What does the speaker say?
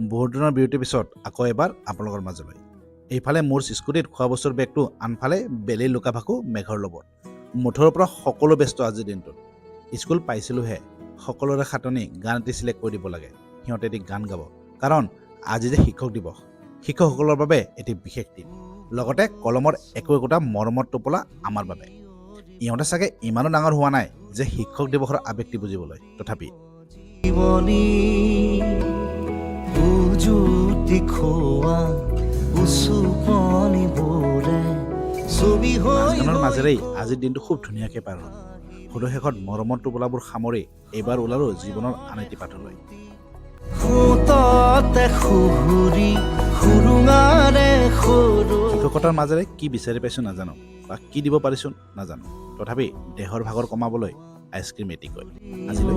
বহুত দিনৰ বিৰতিৰ পিছত আকৌ এবাৰ আপোনালোকৰ মাজলৈ। এইফালে মোৰ স্কুটিত খোৱা বস্তুৰ বেগটো, আনফালে বেলি লুকা ভাকু মেঘৰ লগত। মুঠৰ পৰা সকলো ব্যস্ত আজিৰ দিনটোত। স্কুল পাইছিলোহে, সকলোৰে খাটনি গান এটি চিলেক্ট কৰি দিব লাগে। সিহঁতে এটি গান গাব, কাৰণ আজি যে শিক্ষক দিৱস। শিক্ষকসকলৰ বাবে এটি বিশেষ দিন, লগতে কলমৰ একোটা মৰমৰ টোপোলা আমাৰ বাবে। ইহঁতে চাগে ইমানো ডাঙৰ হোৱা নাই যে শিক্ষক দিৱসৰ আৱেগটি বুজিবলৈ, তথাপি নাচ-গানৰ মাজেৰেই আজিৰ দিনটো খুব ধুনীয়াকৈ পাৰ হ'ল। সদশেষত মৰমৰ টোপোলাবোৰ সামৰি এইবাৰ ওলালো জীৱনৰ আন এটি পাঠলৈ। শিক্ষকতাৰ মাজেৰে কি বিচাৰি পাইছোঁ নাজানো, বা কি দিব পাৰিছোঁ নাজানো, তথাপি দেহৰ ভাগৰ কমাবলৈ আইচক্ৰীম এটি গ'ল আজিলৈ।